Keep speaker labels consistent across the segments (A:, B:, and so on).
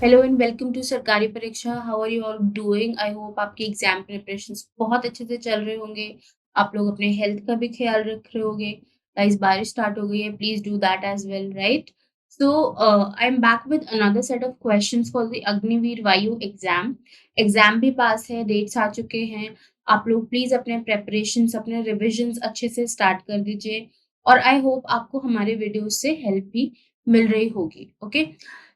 A: Hello and welcome to Sarkari Pariksha. How are you all doing? I hope आपकी exam preparations बहुत अच्छे से चल रहे होंगे। आप लोग अपने हेल्थ का भी ख्याल रख रहे होंगे। गाइस, बारिश स्टार्ट हो गई है, please do that as well, right? So I am back with another set of questions for the Agniveer Vayu exam. Exam भी पास है, डेट्स आ चुके हैं। आप लोग प्लीज अपने प्रेपरेशंस, अपने रिविजन्स अच्छे से स्टार्ट कर दीजिए। और आई होप आपको हमारे वीडियो से हेल्प भी मिल रही होगी। ओके,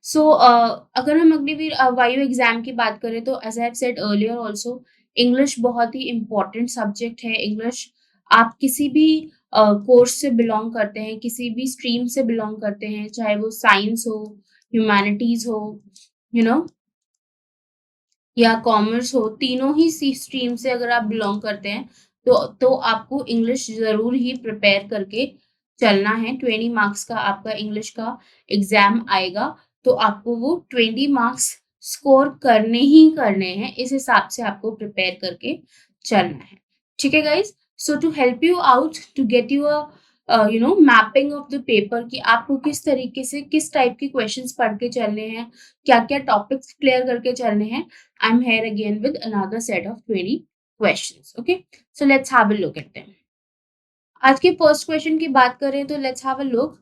A: सो अगर हम अग्निवीर वायु एग्जाम की बात करें तो as I have said earlier also, English बहुत ही इम्पोर्टेंट सब्जेक्ट है। इंग्लिश आप किसी भी कोर्स से बिलोंग करते हैं, किसी भी स्ट्रीम से बिलोंग करते हैं, चाहे वो साइंस हो, ह्यूमैनिटीज हो, यू नो, या कॉमर्स हो, तीनों ही सी स्ट्रीम से अगर आप बिलोंग करते हैं तो आपको इंग्लिश जरूर ही प्रिपेयर करके चलना है। 20 मार्क्स का आपका इंग्लिश का एग्जाम आएगा, तो आपको वो 20 मार्क्स स्कोर करने ही करने हैं। इस हिसाब से आपको प्रिपेयर करके चलना है। ठीक है guys, so to help you out to get you mapping of the paper कि आपको किस तरीके से किस टाइप के क्वेश्चंस पढ़ के चलने हैं, क्या क्या टॉपिक्स क्लियर करके चलने हैं, I'm here again with another set of 20 questions. Okay, so let's have a look at them. आज के फर्स्ट क्वेश्चन की बात करें तो let's have a look.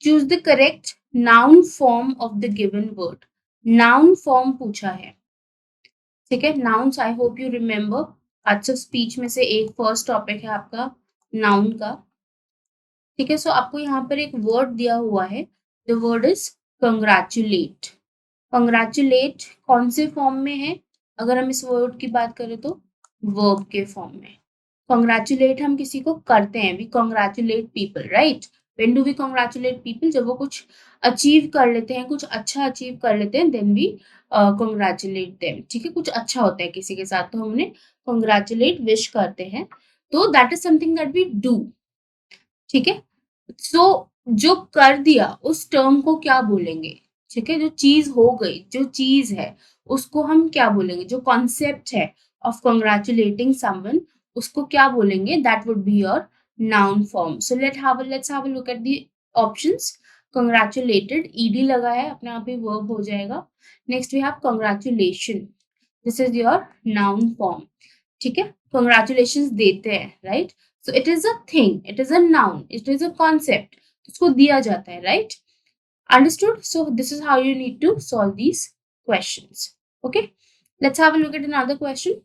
A: Choose the correct noun form of the given word. Noun form पूछा है, ठीक है। Nouns I hope you remember. Parts of speech में से एक फर्स्ट टॉपिक है आपका नाउन का, ठीक है। सो आपको यहाँ पर एक वर्ड दिया हुआ है, the word is congratulate. Congratulate कौन से फॉर्म में है? अगर हम इस वर्ड की बात करें तो वर्ब के फॉर्म में। कंग्रेचुलेट हम किसी को करते हैं, we congratulate people, right? When do we congratulate people? जब वो कुछ अचीव कर लेते हैं, कुछ अच्छा अचीव कर लेते हैं, देन वी कंग्रेचुलेट देम। ठीक है, कुछ अच्छा होता है किसी के साथ तो हम उन्हें कंग्रेचुलेट विश करते हैं। तो that is something that we do, ठीक है। सो जो कर दिया उस टर्म को क्या बोलेंगे? ठीक है, जो चीज हो गई, जो चीज है, उसको हम क्या बोलेंगे? जो कॉन्सेप्ट है ऑफ कंग्रेचुलेटिंग समवन, उसको क्या बोलेंगे? That would be your noun form. So let's have a look at the options. Congratulated, ed लगा है, अपने आप ही वर्ब हो जाएगा। Next we have congratulation, this is your noun form, ठीक है। कंग्रेचुलेशंस देते हैं, right? So it is a thing, it is a noun, it is a concept, उसको दिया जाता है, right? Understood? So this is how you need to solve these questions. Okay, let's have a look at another question.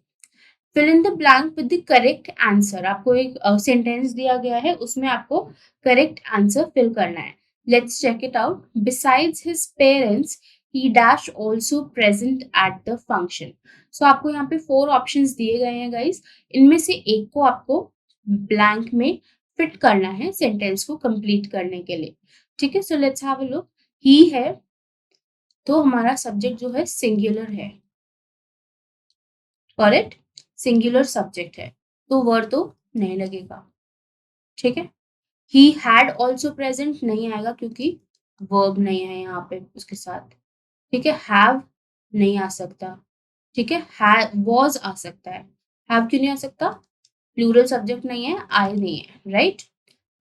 A: Fill in the blank with the correct answer. आपको एक sentence दिया गया है, उसमें आपको करेक्ट आंसर फिल करना है। Let's check it out. Besides his parents he dash also present at the function. So आपको यहाँ पे 4 ऑप्शंस दिए गए हैं गाइस, इनमें से एक को आपको ब्लैंक में फिट करना है सेंटेंस को कंप्लीट करने के लिए, ठीक है। So let's have a look. He है तो हमारा सब्जेक्ट जो है सिंगुलर है, करेक्ट? सिंगुलर सब्जेक्ट है तो वर्ड तो नहीं लगेगा, ठीक है। ही हैड ऑल्सो प्रेजेंट नहीं आएगा क्योंकि वर्ब नहीं है यहाँ पे उसके साथ, ठीक है। हैव नहीं आ सकता, ठीक है। वॉज आ सकता है, हैव क्यों नहीं आ सकता? प्लूरल सब्जेक्ट नहीं है, आई नहीं है, राइट?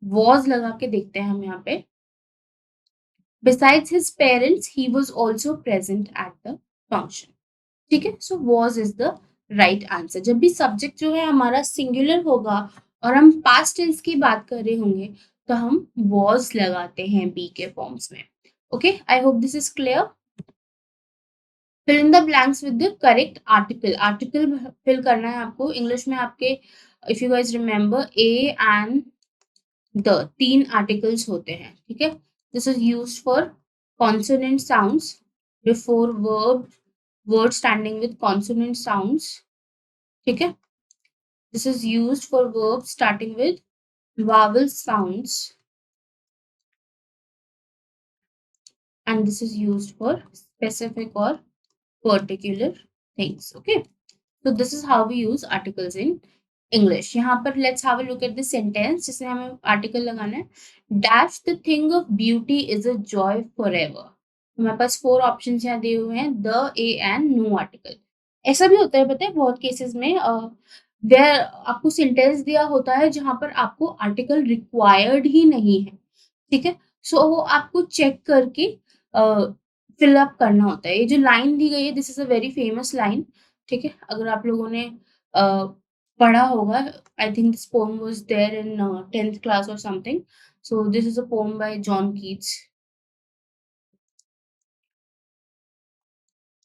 A: वॉज लगा के देखते हैं हम यहाँ पे। Besides his parents he was also present at the function, ठीक है। So was is the right answer. जब भी सब्जेक्ट जो है हमारा सिंगुलर होगा और हम पास्ट टेंस की बात कर रहे होंगे तो हम वॉज लगाते हैं बी के फॉर्म्स में। Okay, I hope this is clear. Fill in the blanks with the correct article. Article fill करना है आपको। इंग्लिश में आपके, if you guys remember, a and the, 3 articles होते हैं, ठीक है। This is used for consonant sounds before verb, word standing with consonant sounds, ठीक है। This is used for verbs starting with vowel sounds, and this is used for specific or particular things. Okay, so this is how we use articles in English. यहाँ पर let's have a look at the sentence जिसमें हमें article लगाना है। Dash the thing of beauty is a joy forever. हमारे पास 4 options यहाँ दिए हुए हैं, the, a and no article. ऐसा भी होता है, पता है, बहुत केसेस में वेयर आपको सेंटेंस दिया होता है जहां पर आपको आर्टिकल रिक्वायर्ड ही नहीं है, ठीक है। सो वो आपको चेक करके फिल अप करना होता है। ये जो लाइन दी गई है, this is a very famous line, ठीक है? अगर आप लोगों ने पढ़ा होगा, I think this poem was there in 10th class और something. So this is a poem by John Keats.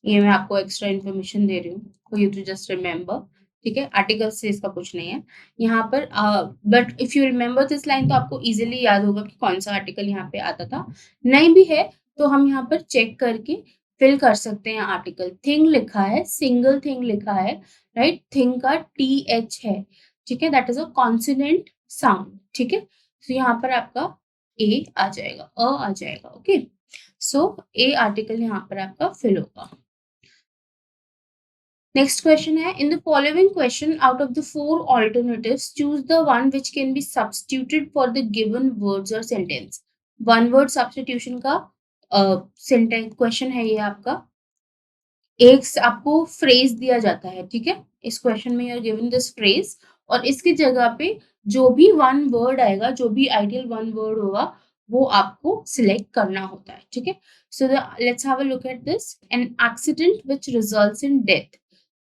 A: ये मैं आपको एक्स्ट्रा इन्फॉर्मेशन दे रही हूँ, for you to just remember, ठीक है? आर्टिकल से इसका कुछ नहीं है। यहाँ पर but if you remember this line तो आपको ईज़िली याद होगा कि कौन-सा आर्टिकल यहाँ पे आता था। नहीं भी है, तो हम यहाँ पर चेक करके फिल कर सकते हैं आर्टिकल। थिंग लिखा है, सिंगल थिंग लिखा है, राइट? थिंग का टीएच है, ठीक है? That is a consonant sound, ठीक है? तो यहाँ पर आपका ए आ जाएगा, आ जाएगा, ओके? सो ए आर्टिकल यहाँ पर आपका फिल होगा। नेक्स्ट क्वेश्चन है, इन the following question out of the 4 alternatives choose the one which can be substituted for the given words or sentence। One word substitution का सेंटेंस क्वेश्चन है ये आपका। एक आपको फ्रेज दिया जाता है, ठीक है? इस क्वेश्चन में you are given this phrase और इसकी जगह पे जो भी वन वर्ड आएगा, जो भी आइडियल वन वर्ड होगा, वो आपको सिलेक्ट करना होता है, ठीक है? So let's have a look at this. An accident which results in death,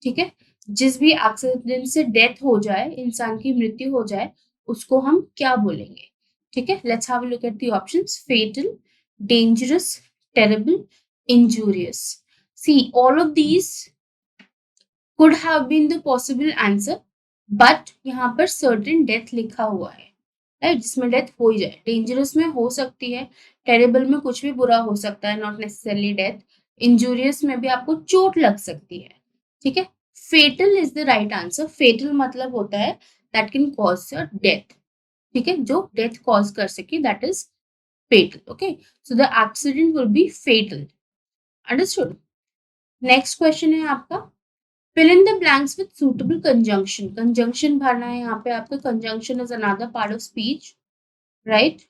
A: ठीक है? जिस भी एक्सीडेंट से डेथ हो जाए, इंसान की मृत्यु हो जाए, उसको हम क्या बोलेंगे? ठीक है? Let's have a look at the options. Fatal, dangerous, terrible, injurious. See, all of these could have been the possible answer, but यहाँ पर certain death लिखा हुआ है, राइट? जिसमें डेथ हो ही जाए। डेंजरस में हो सकती है, टेरेबल में कुछ भी बुरा हो सकता है, नॉट नेसेसरली डेथ। इंजूरियस में भी आपको चोट लग सकती है, ठीक है? Fatal is the right answer. Fatal मतलब होता है that can cause your death, ठीक है? जो डेथ कॉज कर सके, that is fatal, okay? So the accident will be fatal. Understood? Next question है आपका, fill in the blanks with suitable conjunction। conjunction भरना है यहाँ पे आपका। conjunction is another part of speech, right?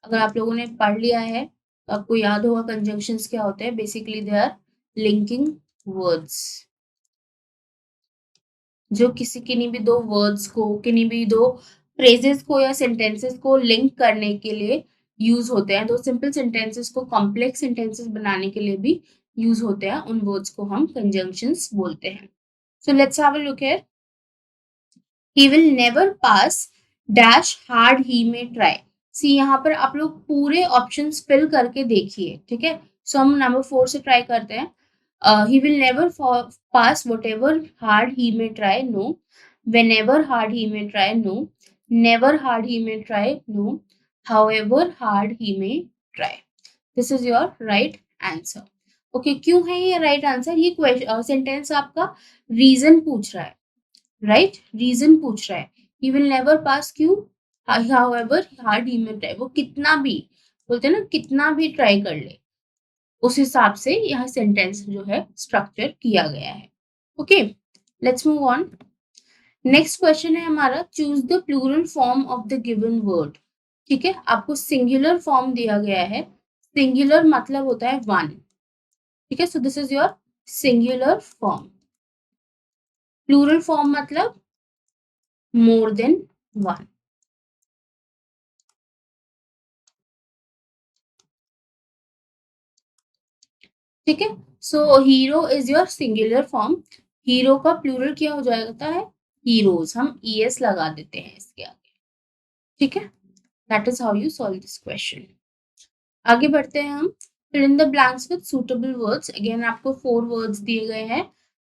A: अगर आप लोगों ने पढ़ लिया है तो आपको याद होगा conjunctions क्या होते हैं। Basically they are linking words, जो किसी किन्हीं भी दो वर्ड्स को, किन्हीं भी दो फ्रेजेस को या सेंटेंसेस को लिंक करने के लिए यूज होते हैं। दो सिंपल सेंटेंसेस को कॉम्प्लेक्स सेंटेंसेस बनाने के लिए भी यूज होते हैं। उन वर्ड्स को हम conjunctions बोलते हैं। So let's have a look here. He will never pass dash hard he may try. सी यहाँ पर आप लोग पूरे ऑप्शंस फिल करके देखिए, ठीक है? सो हम नंबर 4 से ट्राई करते हैं। He will never pass whatever hard he may try, no. Whenever hard he may try, no. Never hard he may try, no. However hard he may try. This is your right answer, okay? क्यों है ये right answer? ये question sentence आपका reason पूछ रहा है, right? Reason पूछ रहा है। ही विल नेवर पास, क्यों? However hard he may try, वो कितना भी, बोलते हैं ना, कितना भी ट्राई कर ले, उस हिसाब से यह सेंटेंस जो है स्ट्रक्चर किया गया है, okay? Let's move on. Next question है हमारा, choose the plural form of the given word, ठीक है? आपको सिंगुलर फॉर्म दिया गया है। सिंगुलर मतलब होता है वन, ठीक है? So this is your singular form. Plural form मतलब मोर देन वन, ठीक है? So hero is your singular form. Hero का प्लूरल क्या हो जाता है? हीरोज। हम ईएस लगा देते हैं इसके आगे, ठीक है? That is how you solve this question. आगे बढ़ते हैं हम। Fill in the blanks with suitable words. Again आपको 4 वर्ड्स दिए गए हैं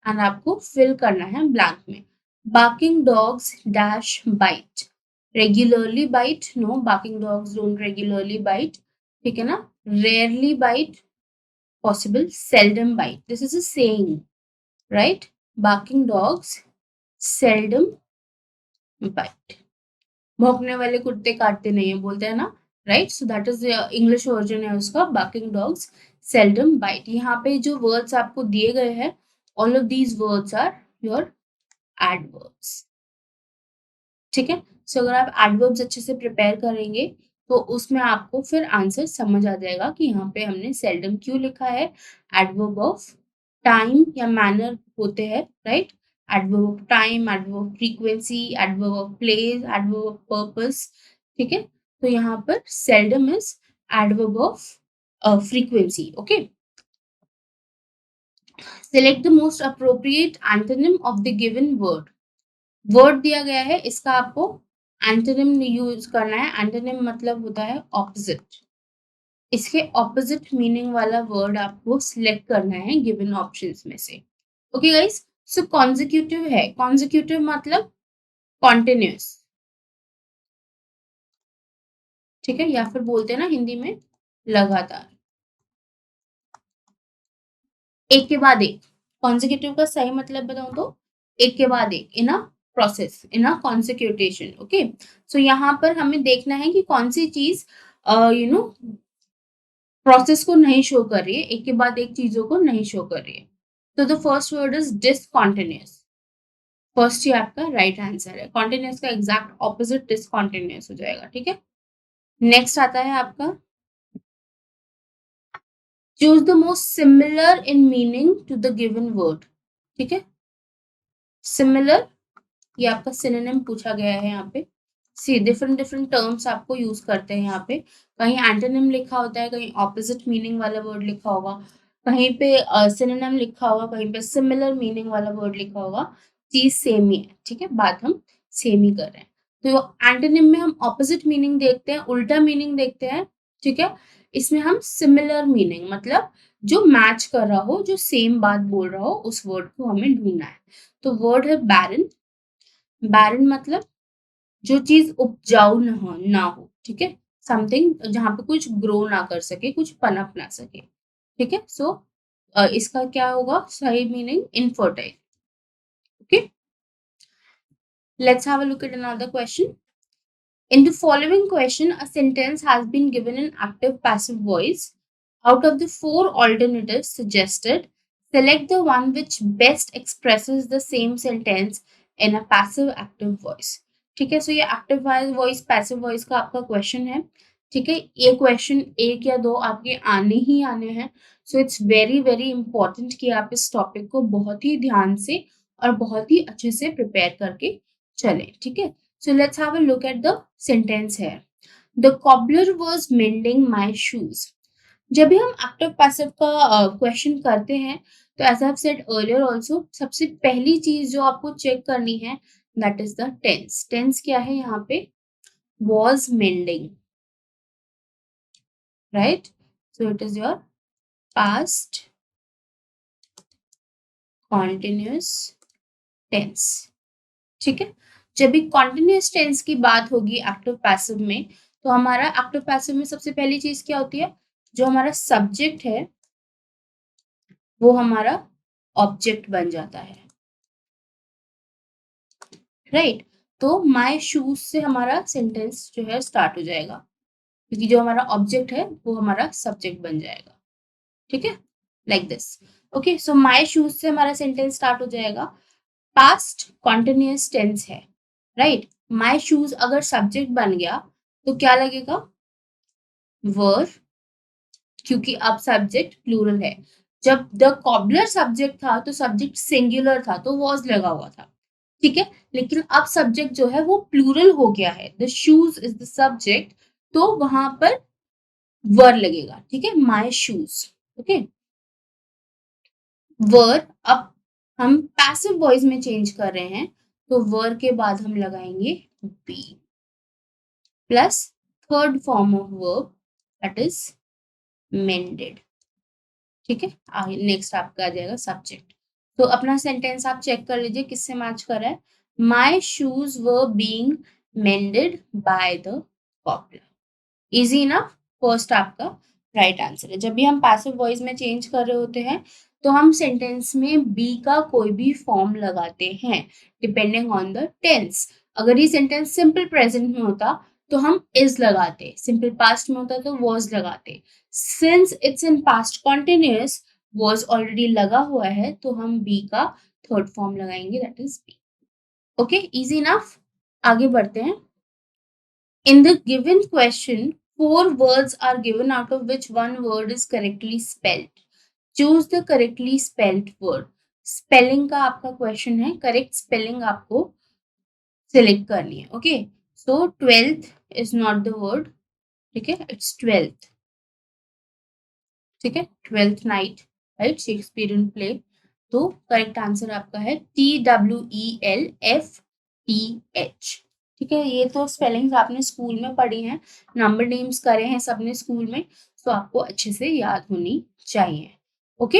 A: एंड आपको फिल करना है ब्लैंक में। Barking dogs dash bite. Regularly bite, no. Barking dogs don't regularly bite, ठीक है ना? Rarely bite, possible, seldom bite. This is a saying, right? Barking dogs seldom bite. भौंकने वाले कुत्ते काटते नहीं है, बोलते हैं ना, right? So that is English version है उसका, बार्किंग डॉग्स सेल्डम बाइट। यहाँ पे जो वर्ड्स आपको दिए गए हैं, all of these words are your adverbs, ठीक है? सो अगर आप एडवर्ब्स अच्छे से प्रिपेयर करेंगे तो उसमें आपको फिर आंसर समझ आ जाएगा कि यहाँ पे हमने सेल्डम क्यों लिखा है। एडवर्ब ऑफ टाइम या मैनर होते हैं, right? Adverb of time, adverb of frequency, adverb of place, adverb of purpose, ठीक है? तो यहाँ पर seldom is adverb of frequency, okay? Select the most appropriate antonym of the given word. Word दिया गया है, इसका आपको एंटोनिम यूज करना है। एंटोनिम मतलब होता है ऑपोजिट। इसके ऑपोजिट मीनिंग वाला वर्ड आपको सिलेक्ट करना है गिवन ऑप्शंस में से। ओके गाइस, सो कॉन्जिक्यूटिव है। कॉन्जिक्यूटिव मतलब कॉन्टिन्यूस, ठीक है, या फिर बोलते हैं ना हिंदी में लगातार, एक के बाद एक। कॉन्जिक्यूटिव का सही मतलब बताऊं तो एक के बाद एक, इन a process, in a कॉन्सिक्यूटेशन। Okay, so यहाँ पर हमें देखना है कि कौन सी चीज प्रोसेस को नहीं शो कर रही है, एक के बाद एक चीजों को नहीं शो कर रही है। तो the first word is discontinuous. First ही आपका राइट आंसर है। कॉन्टिन्यूस का एग्जैक्ट ऑपोजिट डिसकॉन्टिन्यूस हो जाएगा, ठीक है। नेक्स्ट आता है आपका choose the most similar in meaning to the given word, ठीक है। सिमिलर, ये आपका सिनोनिम पूछा गया है यहाँ पे। सी डिफरेंट डिफरेंट टर्म्स आपको यूज करते हैं यहाँ पे। कहीं एंटोनिम लिखा होता है, कहीं ऑपोजिट मीनिंग वाला वर्ड लिखा होगा, कहीं पे सिनोनिम लिखा होगा, कहीं पे सिमिलर मीनिंग वाला वर्ड लिखा होगा। चीज सेम ही है, ठीक है, बात हम सेम ही कर रहे हैं। तो एंटोनिम में हम ऑपोजिट मीनिंग देखते हैं, उल्टा मीनिंग देखते हैं, ठीक है। इसमें हम सिमिलर मीनिंग मतलब जो मैच कर रहा हो, जो सेम बात बोल रहा हो, उस वर्ड को हमें ढूंढना है। तो वर्ड है बैरन। बैरन मतलब जो चीज उपजाऊ ना हो, ठीक है। समथिंग जहां पे कुछ ग्रो ना कर सके, कुछ पनप ना सके, ठीक है। सो इसका क्या होगा सही meaning? Infertile. Okay, let's have a look at another question. In the following question, a sentence has been given in active passive voice. Out of the four alternatives suggested, select the one which best expresses the same sentence in a passive active voice. ठीक है, सो ये active voice passive voice का आपका question है, ठीक है। ये question एक या दो आपके आने ही आने हैं। So it's very very important कि आप इस टॉपिक को बहुत ही ध्यान से और बहुत ही अच्छे से प्रिपेयर करके चलें, ठीक है। So let's have a look at the sentence here. The cobbler was mending my shoes. जब भी हम एक्टिव पैसिव का क्वेश्चन करते हैं तो as I said earlier also, सबसे पहली चीज जो आपको चेक करनी है that is the tense. Tense क्या है यहाँ पे? was mending, right? So it is your past continuous tense, ठीक है। जब भी कॉन्टिन्यूस टेंस की बात होगी एक्टिव पैसिव में, तो हमारा एक्टिव पैसिव में सबसे पहली चीज क्या होती है? जो हमारा सब्जेक्ट है वो हमारा ऑब्जेक्ट बन जाता है, राइट। तो माय शूज से हमारा सेंटेंस जो है स्टार्ट हो जाएगा, क्योंकि जो हमारा ऑब्जेक्ट है वो हमारा सब्जेक्ट बन जाएगा, ठीक है, like this. Okay, so my shoes से हमारा सेंटेंस स्टार्ट हो जाएगा। पास्ट कॉन्टिन्यूअस टेंस है, राइट। माय शूज अगर सब्जेक्ट बन गया तो क्या लगेगा? वर, क्योंकि अब सब्जेक्ट प्लूरल है। जब द कॉबलर सब्जेक्ट था तो सब्जेक्ट सिंगुलर था, तो वॉज लगा हुआ था, ठीक है। लेकिन अब सब्जेक्ट जो है वो प्लूरल हो गया है, the shoes is the subject, तो वहां पर वर लगेगा, ठीक है, माय शूज। ओके, वर अब हम पैसिव वॉइस में चेंज कर रहे हैं, तो वर के बाद हम लगाएंगे be plus third form of verb that is mended, ठीक है। आगे नेक्स्ट आपका आ जाएगा सब्जेक्ट। तो अपना सेंटेंस आप चेक कर लीजिए किससे मैच कर रहा है। My shoes were being मेंडेड by the coupler. Easy ना, फर्स्ट आपका राइट आंसर है। जब भी हम पैसिव वॉइस में चेंज कर रहे होते हैं तो हम सेंटेंस में बी का कोई भी फॉर्म लगाते हैं डिपेंडिंग ऑन द टेंस। अगर ये सेंटेंस सिंपल प्रेजेंट में होता तो हम इज लगाते, सिंपल पास्ट में होता तो वॉज लगाते। Since it's in past continuous, was already लगा हुआ है, तो हम बी का थर्ड फॉर्म लगाएंगे that is be. Okay, easy enough, आगे बढ़ते हैं। In the given question, four words are given out of which one word is correctly spelled. Choose the correctly spelled word. Spelling का आपका question है, correct spelling आपको select करनी है। Okay, so 12th is not the word, ठीक है, it's 12th, ठीक है, 12th night, right, Shakespearean play. तो करेक्ट आंसर आपका है TWELFTH। ठीक है, ये तो स्पेलिंग्स आपने स्कूल में पढ़ी हैं, नंबर नेम्स करे हैं सबने स्कूल में, तो आपको अच्छे से याद होनी चाहिए। ओके,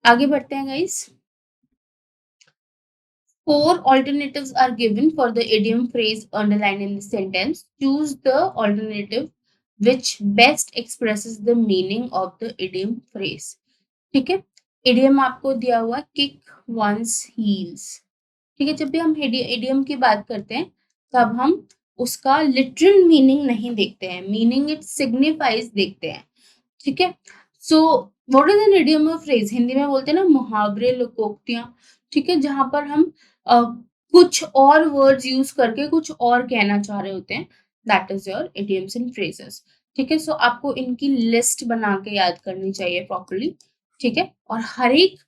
A: आगे बढ़ते हैं guys. 4 alternatives are given for the idiom phrase underlined in the sentence. Choose the alternative which best expresses the meaning of the idiom phrase. ठीक है, idiom आपको दिया हुआ kick one's heels। ठीक है, जब भी हम idiom की बात करते हैं तब हम उसका लिटरल मीनिंग नहीं देखते हैं, मीनिंग इट सिग्निफाइज देखते हैं। ठीक है, so what is an idiom और फ्रेज? हिंदी में बोलते हैं ना मुहावरे, लोकोक्तियां। ठीक है, जहां पर हम कुछ और वर्ड्स यूज करके कुछ और कहना चाह रहे होते हैं, that is your idioms and phrases. ठीक है, सो आपको इनकी लिस्ट बना के याद करनी चाहिए प्रॉपरली। ठीक है, और हर एक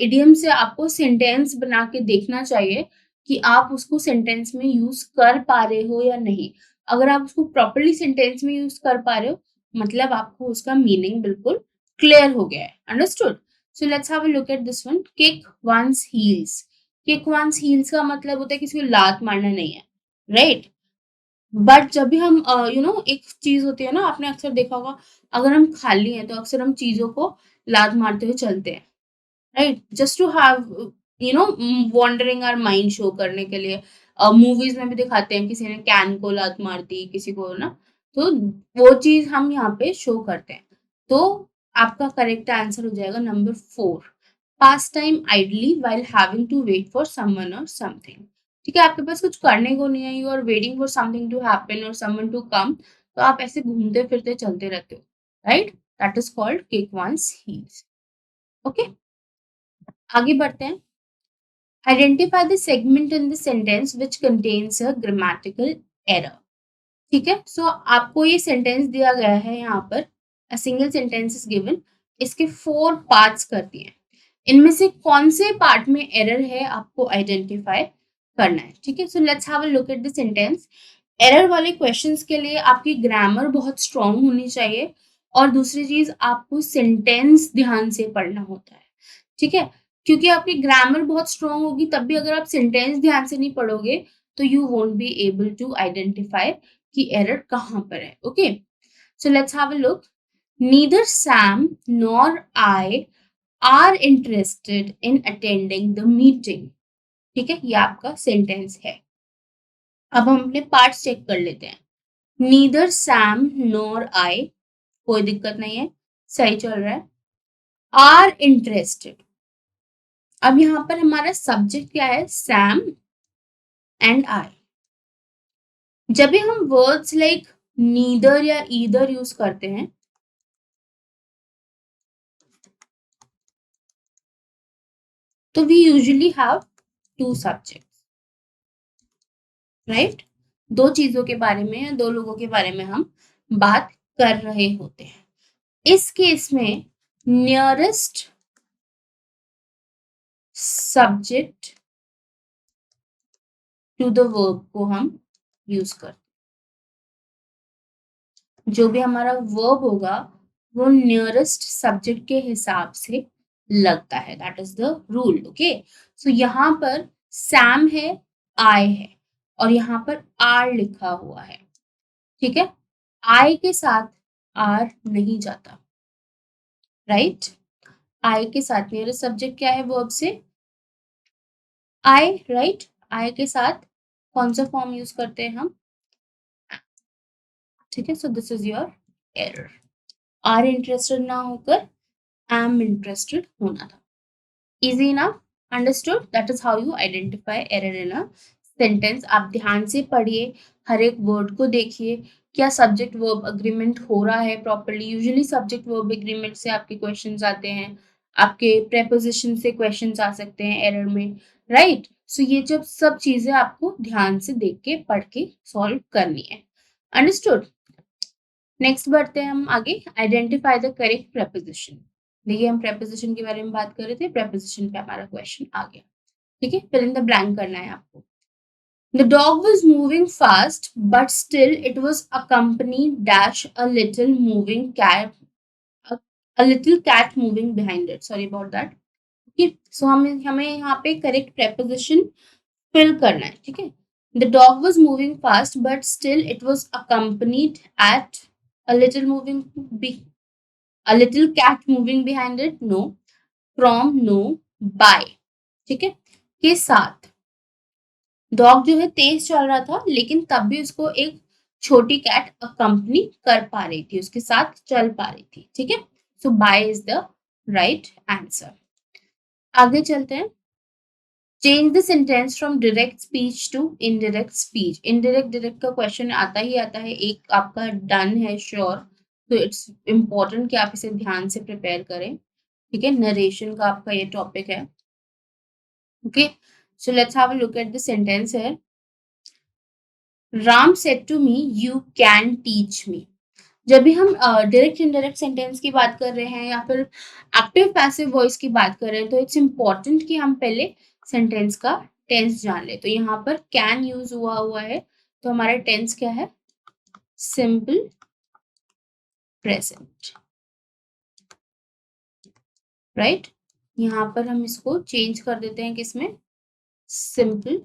A: इडियम से आपको सेंटेंस बना के देखना चाहिए कि आप उसको सेंटेंस में यूज कर पा रहे हो या नहीं। अगर आप उसको प्रॉपरली सेंटेंस में यूज कर पा रहे हो, मतलब आपको उसका मीनिंग बिल्कुल क्लियर हो गया है। Understood? So let's have a look at this one, kick one's heels. Kick one's heels का मतलब होता है किसी को लात मारना नहीं है, राइट? बट जब भी हम एक चीज होती है ना, आपने अक्सर देखा होगा, अगर हम खाली हैं तो अक्सर हम चीजों को लात मारते हुए चलते हैं, right? Just to have wandering our mind show करने के लिए। मूवीज में भी दिखाते हैं, किसी ने कैन को लात मार दी किसी को ना, तो वो चीज हम यहाँ पे शो करते हैं। तो आपका करेक्ट आंसर हो जाएगा number 4, pass time idly while having to wait for someone और समथिंग। ठीक है, आपके पास कुछ करने को नहीं है, you are waiting for something to happen और समवन टू कम, तो आप ऐसे घूमते फिरते चलते रहते हो, right? That is called kick one's heels. Okay, आगे बढ़ते हैं। Identify the segment in the sentence which contains a grammatical error. ठीक है, सो आपको ये सेंटेंस दिया गया है यहाँ पर, a single sentence is given, इसके 4 पार्ट्स कर दिए हैं। इनमें से कौन से पार्ट में एरर है आपको आइडेंटिफाई करना है। ठीक है, so let's have a look at the sentence. Error वाले क्वेश्चंस के लिए आपकी ग्रामर बहुत स्ट्रांग होनी चाहिए, और दूसरी चीज आपको सेंटेंस ध्यान से पढ़ना होता है। ठीक है, क्योंकि आपकी ग्रामर बहुत स्ट्रांग होगी, तब भी अगर आप सेंटेंस ध्यान से नहीं पढ़ोगे तो you won't be able to identify कि एरर कहाँ पर है। Okay, so let's have a look. Neither Sam nor I are interested in attending the meeting. ठीक है, ये आपका सेंटेंस है। अब हम अपने पार्ट्स चेक कर लेते हैं। नीदर सैम नॉर आई, कोई दिक्कत नहीं है, सही चल रहा है। आर इंटरेस्टेड, अब यहाँ पर हमारा सब्जेक्ट क्या है? Sam and I. जब भी हम वर्ड्स लाइक नीदर या ईदर यूज करते हैं, तो we usually have 2 subject, right? 2 चीजों के बारे में या 2 लोगों के बारे में हम बात कर रहे होते हैं। इस केस में nearest subject to the verb को हम यूज करते हैं। जो भी हमारा वर्ब होगा वो नियरेस्ट सब्जेक्ट के हिसाब से लगता है, that is the rule. Okay, so यहाँ पर सैम है, आई है, और यहाँ पर आर लिखा हुआ है। ठीक है, आई के साथ आर नहीं जाता, राइट? आई के साथ नियरेस्ट सब्जेक्ट क्या है वर्ब से? आई, राइट? आई के साथ कौन सा फॉर्म यूज करते हैं हम? ठीक है, so this is your error. Are interested ना होकर एम इंटरेस्टेड होना था। Easy enough? Understood? That is how you identify error in a sentence. आप ध्यान से पढ़िए, हर एक वर्ड को देखिए, क्या सब्जेक्ट वर्ब अग्रीमेंट हो रहा है properly. Usually subject verb agreement से आपके क्वेश्चंस आते हैं, आपके प्रेपोजिशन से क्वेश्चंस आ सकते हैं एरर में, राइट? सो ये जब सब चीजें आपको ध्यान से देख के पढ़ के सॉल्व करनी है। अंडरस्टूड? नेक्स्ट बढ़ते हैं हम आगे। Identify the correct preposition. देखिए, हम प्रेपोजिशन के बारे में बात कर रहे थे, प्रेपोजिशन पे हमारा क्वेश्चन आ गया। ठीक है, फिल इन द ब्लैंक करना है आपको। The dog was moving fast but still it was accompanied dash a little moving cat, a little cat moving behind it. Sorry about that. Okay, so हमें यहाँ पे correct preposition fill करना है, ठीक है। The dog was moving fast but still it was accompanied at a little a little cat moving behind it, no, from, no, by, ठीक है, के साथ। डॉग जो है तेज चल रहा था लेकिन तब भी उसको एक छोटी कैट अकम्पनी कर पा रही थी, उसके साथ चल पा रही थी, ठीक है। So by is the right answer. आगे चलते हैं। Change the sentence from direct speech to indirect speech. Indirect direct का क्वेश्चन आता ही आता है, एक आपका डन है श्योर, तो इट्स इम्पोर्टेंट कि आप इसे ध्यान से प्रिपेयर करें, ठीक है। नरेशन का आपका ये टॉपिक है, okay. So let's have a look at the sentence है। Ram said to me you can teach me. जब भी हम डायरेक्ट इनडायरेक्ट सेंटेंस की बात कर रहे हैं या फिर एक्टिव पैसिव वॉइस की बात कर रहे हैं, तो इट्स इम्पॉर्टेंट कि हम पहले सेंटेंस का टेंस जान ले। तो यहाँ पर कैन यूज हुआ है, तो हमारा टेंस क्या है? Simple present, right. यहाँ पर हम इसको चेंज कर देते हैं किसमें? Simple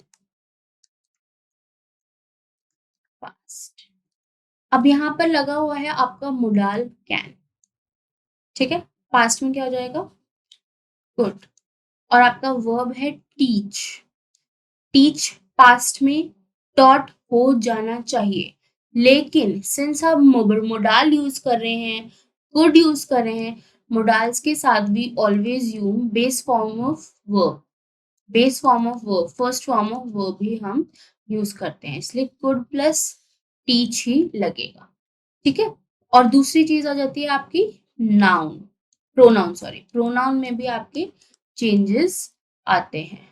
A: past. अब यहाँ पर लगा हुआ है आपका मोडाल कैन, ठीक है। पास्ट में क्या हो जाएगा? गुड। और आपका वर्ब है टीच। टीच पास्ट में टॉट हो जाना चाहिए, लेकिन सिंस हम मोडाल यूज कर रहे हैं, कुड यूज कर रहे हैं, मोडाल्स के साथ भी always use base form of verb, base form of verb, first form of verb भी हम यूज करते हैं, इसलिए कुड प्लस टीच ही लगेगा, ठीक है। और दूसरी चीज आ जाती है आपकी नाउन, प्रोनाउन, सॉरी, प्रोनाउन में भी आपके चेंजेस आते हैं।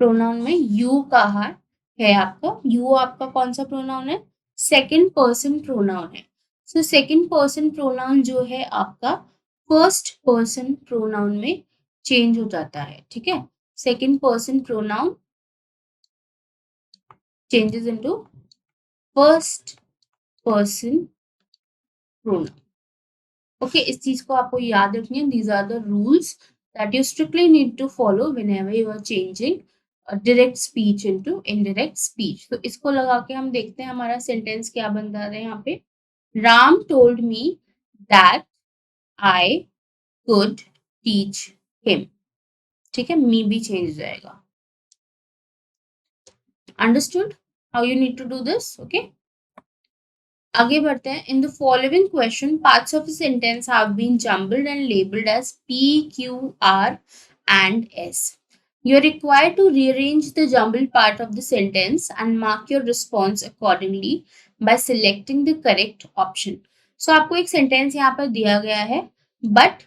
A: प्रोनाउन में यू कहा है आपका, यू आपका कौन सा प्रोनाउन है? सेकंड पर्सन प्रोनाउन है। सो सेकंड पर्सन प्रोनाउन जो है आपका फर्स्ट पर्सन प्रोनाउन में चेंज हो जाता है, ठीक है। Second person pronoun changes into first person pronoun, okay. इस चीज को आपको याद रखनी है। These are the rules that you strictly need to follow whenever you are changing direct speech into indirect speech. तो इसको लगा के हम देखते हैं हमारा सेंटेंस क्या बन रहा है यहाँ पे। Ram told me that I could teach him, ठीक है। मी भी चेंज हो जाएगा। Understood how you need to do this, okay. आगे बढ़ते हैं। In the following question parts of sentence have been jumbled and labelled as P, Q, R and S. You are required to rearrange the jumbled part of the sentence and mark your response accordingly by selecting the correct option. So आपको एक sentence यहाँ पर दिया गया है, but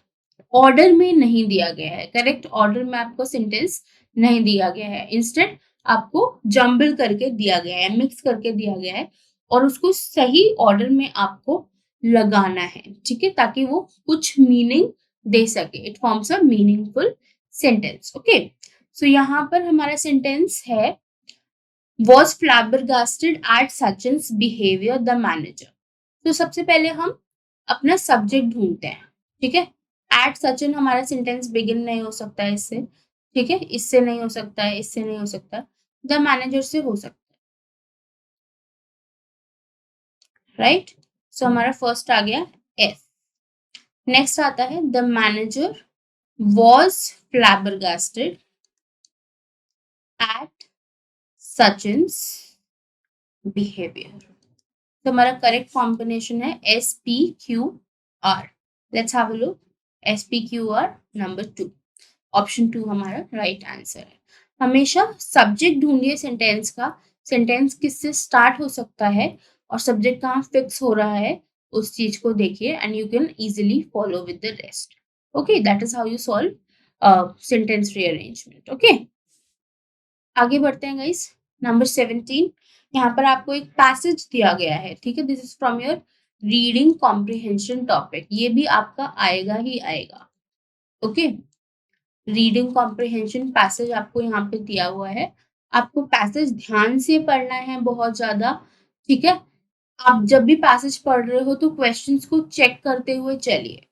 A: order में नहीं दिया गया है, करेक्ट ऑर्डर में आपको सेंटेंस नहीं दिया गया है, इंस्टेड आपको जम्बल करके दिया गया है, मिक्स करके दिया गया है, और उसको सही ऑर्डर में आपको लगाना है, ठीक है, ताकि वो कुछ मीनिंग दे सके। It forms a meaningful sentence, okay. So यहाँ पर हमारा सेंटेंस है was flabbergasted at Sachin's behavior the manager। तो सबसे पहले हम अपना सब्जेक्ट ढूंढते हैं, ठीक है। एट सचिन हमारा सेंटेंस बिगिन नहीं हो सकता है इससे, ठीक है, इससे नहीं हो सकता है, इससे नहीं हो सकता, द मैनेजर से हो सकता है, राइट। सो हमारा फर्स्ट आ गया एस। नेक्स्ट आता है the manager was flabbergasted at Sachin's behaviour. तो हमारा करेक्ट कॉम्बिनेशन है S P Q R. Let's have a look. S P Q R number 2, option 2 हमारा राइट आंसर है। हमेशा सब्जेक्ट ढूंढिए सेंटेंस का, सेंटेंस किससे स्टार्ट हो सकता है और सब्जेक्ट कहाँ फिक्स हो रहा है, उस चीज को देखिए and you can easily follow with the rest, okay. That is how you solve sentence rearrangement, okay. आगे बढ़ते हैं गाइस। नंबर 17, यहाँ पर आपको एक पैसेज दिया गया है, ठीक है। This is from your reading comprehension topic, ये भी आपका आएगा ही आएगा, ओके। रीडिंग कॉम्प्रिहेंशन पैसेज आपको यहाँ पे दिया हुआ है, आपको पैसेज ध्यान से पढ़ना है बहुत ज्यादा, ठीक है। आप जब भी पैसेज पढ़ रहे हो तो क्वेश्चंस को चेक करते हुए चलिए,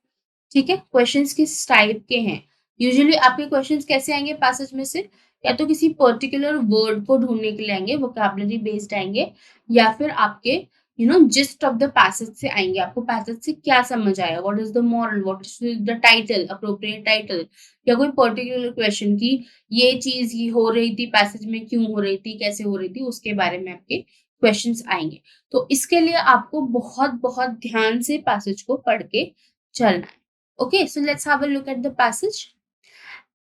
A: ठीक है, क्वेश्चंस किस टाइप के हैं? यूजुअली आपके क्वेश्चंस कैसे आएंगे पैसेज में से? या तो किसी पर्टिकुलर वर्ड को ढूंढने के लिए आएंगे, वोकैबुलरी बेस्ड आएंगे, या फिर आपके जिस्ट ऑफ द पैसेज से आएंगे। आपको पैसेज से क्या समझ आया, what is the moral, what is the title, appropriate title, या कोई पर्टिकुलर क्वेश्चन की ये चीज ही हो रही थी पैसेज में, क्यों हो रही थी, कैसे हो रही थी, उसके बारे में आपके क्वेश्चंस आएंगे। तो इसके लिए आपको बहुत बहुत ध्यान से पैसेज को पढ़ के चलना है। Okay, so let's have a look at the passage.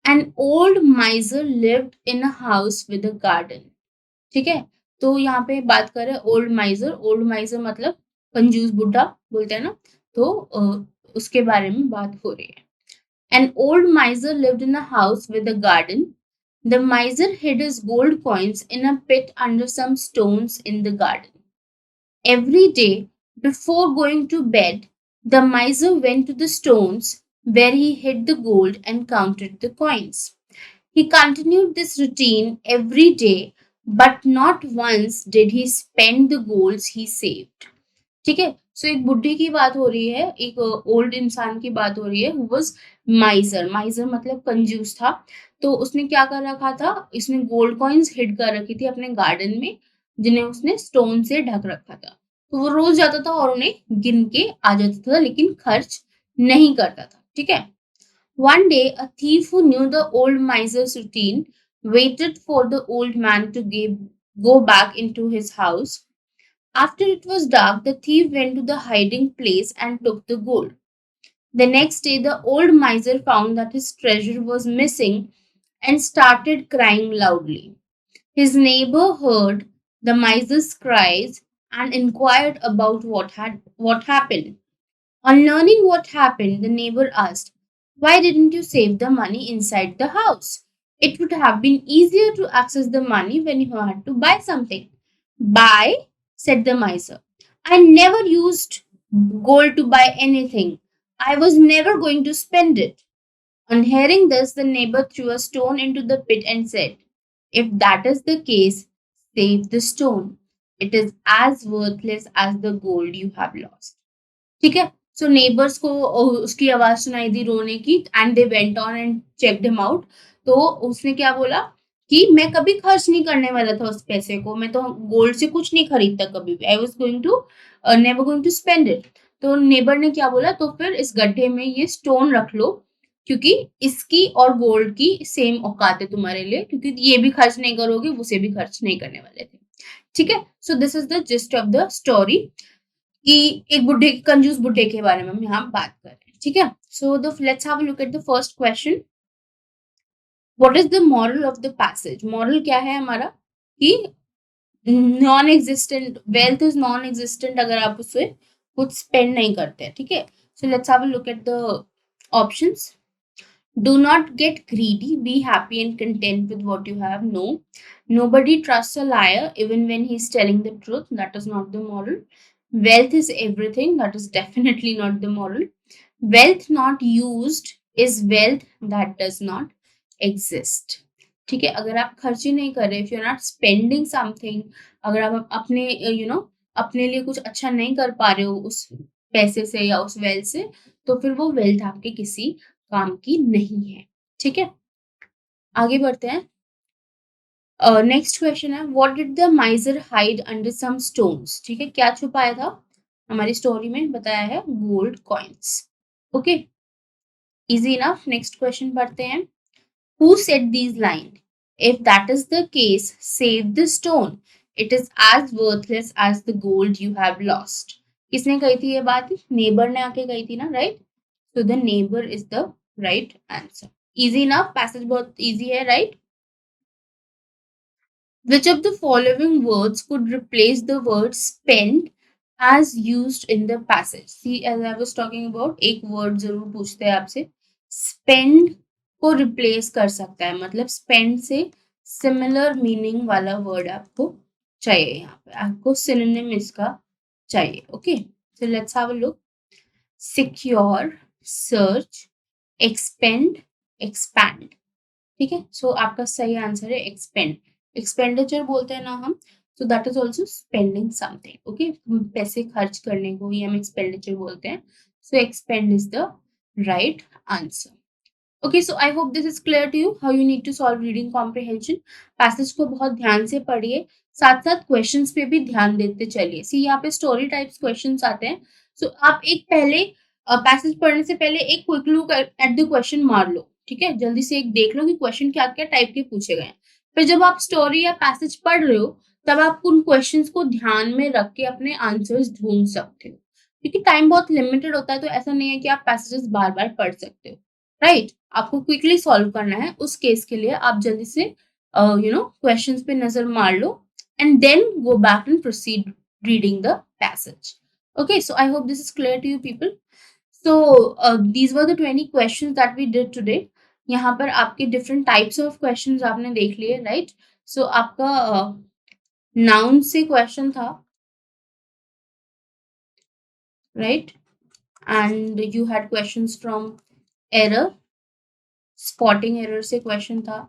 A: An old miser lived in a house with a garden. ठीक है, तो यहाँ पे बात कर रहे हैं ओल्ड माइजर। ओल्ड माइजर मतलब कंजूस बुढ़ा बोलते हैं ना, तो उसके बारे में बात हो रही है। An old miser lived in a house with a garden. The miser hid his gold coins in a pit under some stones in the garden. Every day, before going to bed, the miser went to the stones where he hid the gold and counted the coins. He continued this routine every day, but not once did he spend the golds he saved. ठीक है, सो एक बुढ़ी की बात हो रही है, एक ओल्ड इंसान की बात हो रही है, हु वाज माइजर। माइजर मतलब कंजूस था। तो उसने क्या कर रखा था, इसने गोल्ड कॉइन्स हिड कर रखी थी अपने गार्डन में, जिन्हें उसने स्टोन से ढक रखा था। तो वो रोज जाता था और उन्हें गिन के आ जाता था, लेकिन खर्च नहीं करता था। ठीक है, one day a thief who knew the old miser's routine waited for the old man to go back into his house. After it was dark, the thief went to the hiding place and took the gold. The next day, the old miser found that his treasure was missing and started crying loudly. His neighbor heard the miser's cries and inquired about what happened. On learning what happened, the neighbor asked, "Why didn't you save the money inside the house? It would have been easier to access the money when you had to buy something." "Buy?" said the miser. "I never used gold to buy anything. I was never going to spend it." On hearing this, the neighbor threw a stone into the pit and said, "If that is the case, save the stone. It is as worthless as the gold you have lost." ठीक है, सो neighbours को उसकी आवाज सुनाई दी रोने की, and they went on and checked him out. तो उसने क्या बोला कि मैं कभी खर्च नहीं करने वाला था उस पैसे को, मैं तो गोल्ड से कुछ नहीं खरीदता कभी भी, I was going to never going to spend it. तो नेबर ने क्या बोला, तो फिर इस गड्ढे में ये स्टोन रख लो, क्योंकि इसकी और गोल्ड की सेम औकात है तुम्हारे लिए, क्योंकि ये भी खर्च नहीं करोगे, उसे भी खर्च नहीं करने वाले थे। ठीक है, so this is the gist of the story, कि एक बुड्ढे, कंजूस बुड्ढे के बारे में हम यहाँ बात कर रहे हैं। ठीक है, so the let's have a look at the first question. What is the moral of the passage? Moral क्या है हमारा, कि non existent wealth is non existent अगर आप उसे कुछ स्पेंड नहीं करते हैं। ठीक है, so let's have a look at the options. Do not get greedy. Be happy and content with what you have. No. Nobody trusts a liar even when he's telling the truth. That is not the moral. Wealth is everything. That is definitely not the moral. Wealth not used is wealth that does not exist. ठीक है, अगर आप खर्च ही नहीं कर रहे, if you're not spending something, अगर आप अपने अपने लिए कुछ अच्छा नहीं कर पा रहे हो उस पैसे से या उस वेल्थ से, तो फिर वो वेल्थ आपके किसी काम की नहीं है। ठीक है, आगे बढ़ते हैं। नेक्स्ट क्वेश्चन है, what did the miser hide under some stones? ठीक है, क्या छुपाया था? हमारी स्टोरी में बताया है gold coins. Okay, easy enough. Next question पढ़ते हैं। Who said these line? If that is the case, save the stone, it is as worthless as the gold you have lost. किसने कही थी ये बात? नेबर ने आके कही थी ना, right? So the neighbor is the right answer. Easy enough, passage बहुत easy है, right? Which of the following words could replace the word spend as used in the passage? See, as I was talking about, एक word जरूर पूछते हैं आपसे, spend को replace कर सकता है, मतलब spend से similar meaning वाला word आपको चाहिए, यहाँ पे आपको synonym इसका चाहिए। Okay, so let's have a look. Secure, search, expand, expand. ठीक है, सो आपका सही आंसर है एक्सपेंड। एक्सपेंडिचर बोलते हैं ना हम, so that is also spending something. Okay, पैसे खर्च करने को ही हम एक्सपेंडिचर बोलते हैं। So expend is the right answer. Okay, so I hope this is clear to you how you need to solve reading comprehension. Passage को बहुत ध्यान से पढ़िए, साथ साथ क्वेश्चंस पे भी ध्यान देते चलिए। सी यहाँ पे स्टोरी टाइप्स क्वेश्चंस आते हैं, सो आप एक पहले पैसेज पढ़ने से पहले एक quick look at the question मार लो, ठीक है, जल्दी से एक देख लो कि क्वेश्चन क्या क्या टाइप के पूछे गए हैं। फिर जब आप स्टोरी या पैसेज पढ़ रहे हो, तब आप उन क्वेश्चंस को ध्यान में रख के अपने आंसर्स ढूंढ सकते हो, क्योंकि टाइम बहुत लिमिटेड होता है, तो ऐसा नहीं है कि आप पैसेजेस बार बार पढ़ सकते हो, राइट। आपको क्विकली सॉल्व करना है, उस केस के लिए आप जल्दी से क्वेश्चंस पे नजर मार लो and then go back and proceed reading the passage. Okay, so I hope this is clear to you people. So these were the 20 questions that we did today. यहाँ पर आपके different types of questions आपने देख लिए, right? So आपका noun से question था, right? And you had questions from error, spotting error से question था,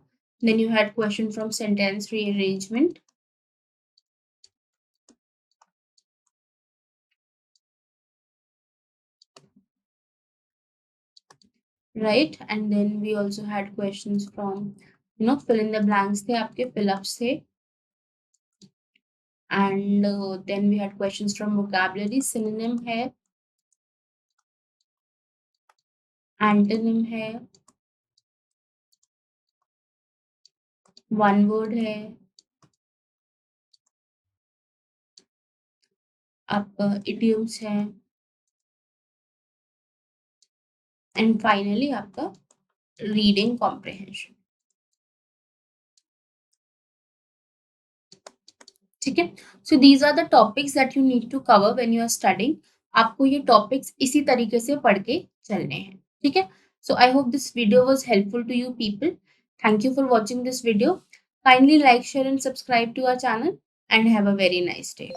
A: then you had question from sentence rearrangement, right, and then we also had questions from fill in the blanks थे आपके, fill ups थे, and then we had questions from vocabulary, synonym है, antonym है, one word है, आपका idioms है, and finally आपका reading comprehension, ठीक है। So these are the topics that you need to cover when you are studying. आपको ये टॉपिक्स इसी तरीके से पढ़ के चलने हैं, ठीक है। So I hope this video was helpful to you people. Thank you for watching this video. Kindly like, share and subscribe to our channel and have a very nice day.